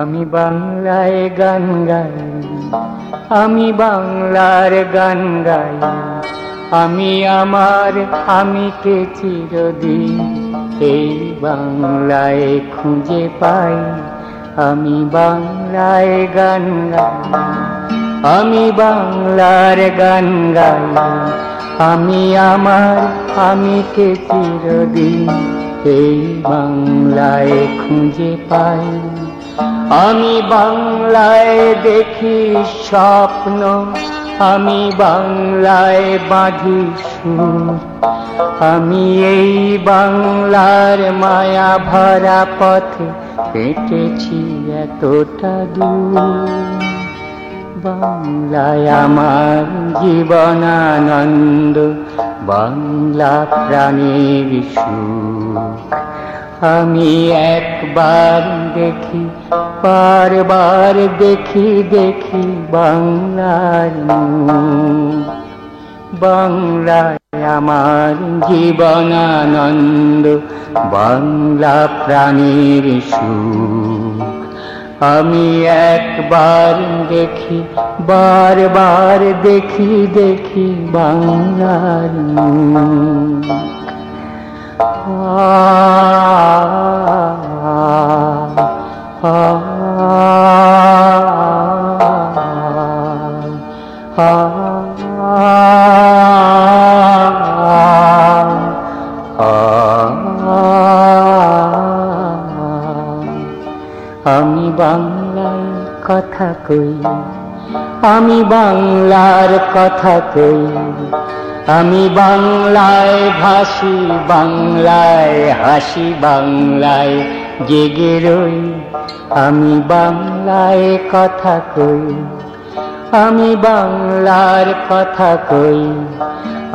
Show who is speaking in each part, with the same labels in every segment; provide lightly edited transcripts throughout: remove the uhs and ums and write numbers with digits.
Speaker 1: আমি বাংলায় গান গাই, আমি বাংলার গান গাই, আমি আমার আমিকে চিরদিন এই বাংলায় খুঁজে পাই। আমি বাংলায় গান গাই, আমি বাংলার গান গাই, আমি আমার আমিকে চিরদিন এই বাংলায় খুঁজে পাই। আমি বাংলায় দেখি স্বপ্ন, আমি বাংলায় বাঁধি সুর, আমি এই বাংলার মায়া ভরা পথে হেঁটেছি এতটা দূর। বাংলায় আমার জীবনানন্দ, বাংলা প্রাণের সুখ। আমি একবার দেখি, বারবার দেখি দেখি বাংলার মুখ। বাংলায় আমার জীবনানন্দ, বাংলা প্রাণের সুখ। আমি একবার দেখি, বারবার দেখি দেখি বাংলার মুখ। আমি বাংলায় কথা কই, আমি বাংলার কথা কই, আমি বাংলায় ভাসি, বাংলায় হাসি, বাংলায় জেগে রই। আমি বাংলায় কথা কই, আমি বাংলার কথা কই,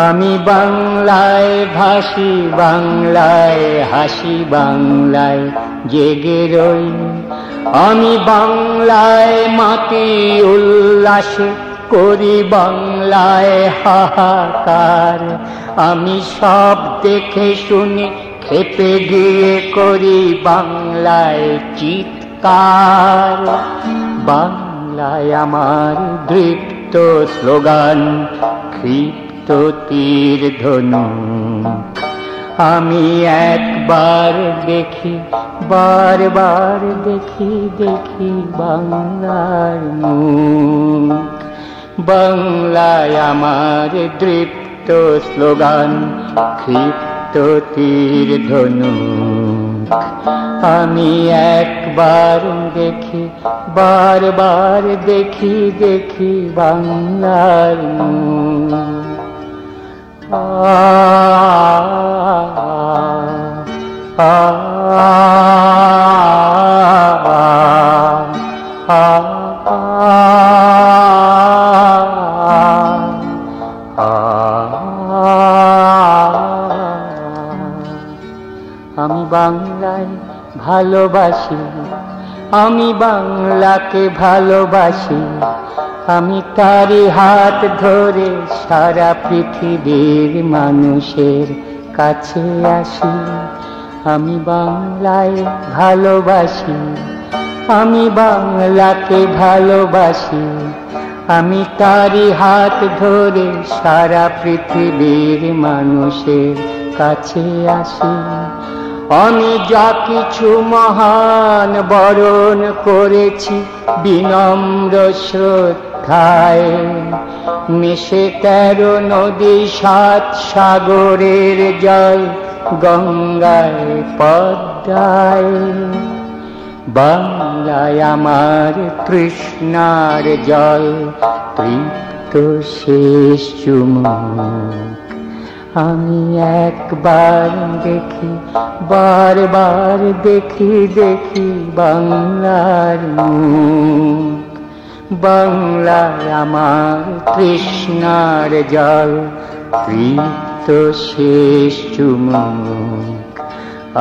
Speaker 1: আমি বাংলায় ভাসি, বাংলায় হাসি, বাংলায় জেগে রই। আমি বাংলায় মাটি উল্লাসে করি, বাংলায় হাহাকার। আমি সব দেখে শুনে খেপে গিয়ে করি বাংলায় চিৎকার। বাংলায় আমার দৃপ্ত স্লোগান, ক্ষিপ্ত তীর ধনুক। আমি একবার দেখি, বারবার দেখি দেখি বাংলার মুখ। বাংলায় আমার দৃপ্ত স্লোগান, ক্ষিপ্ত তীর ধনুক। আমি একবার দেখি, বারবার দেখি দেখি বাংলার মুখ। আমি বাংলায় ভালোবাসি, আমি বাংলাকে ভালোবাসি, আমি তারই হাত ধরে সারা পৃথিবীর মানুষের কাছে আসি। আমি বাংলায় ভালোবাসি, আমি বাংলাকে ভালোবাসি, আমি তারই হাত ধরে সারা পৃথিবীর মানুষের কাছে আসি। আমি যা কিছু মহান বরণ করেছি বিনম্র শ্রদ্ধায়, মিশে 13 নদী 7 সাগরের জল গঙ্গায় পদ্মায়। বাংলায় আমার তৃষ্ণার জল, তৃপ্ত শেষ চুমুক। আমি একবার দেখি, বারবার দেখি দেখি বাংলার মুখ। বাংলায় আমার তৃষ্ণার জল, তৃপ্ত শেষ চুমুক।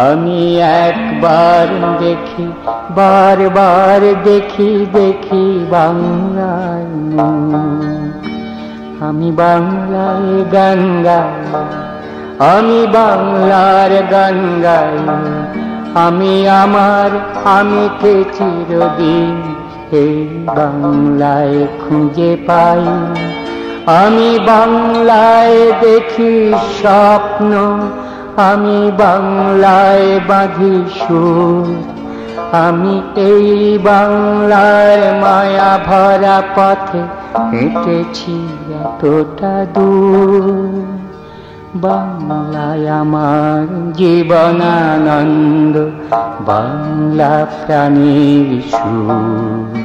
Speaker 1: আমি একবার দেখি, বারবার দেখি দেখি বাংলার মুখ। আমি বাংলায় গান গাই, আমি বাংলার গান গাই, আমি আমার আমিকে চিরদিন এই বাংলায় খুঁজে পাই। আমি বাংলায় দেখি স্বপ্ন, আমি বাংলায় বাঁধি সুর। আমি এই বাংলার মায়া ভরা পথে হেঁটেছি এতটা দূর। বাংলায় আমার জীবনানন্দ, বাংলা প্রাণীর সুখ।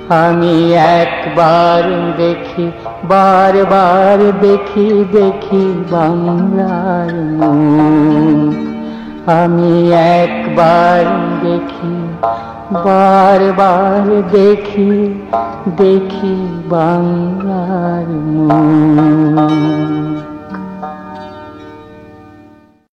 Speaker 1: আমি একবার দেখি, বারবার দেখি, দেখি বাংলার মুখ। আমি একবার দেখি, বারবার দেখি, দেখি বাংলার মুখ।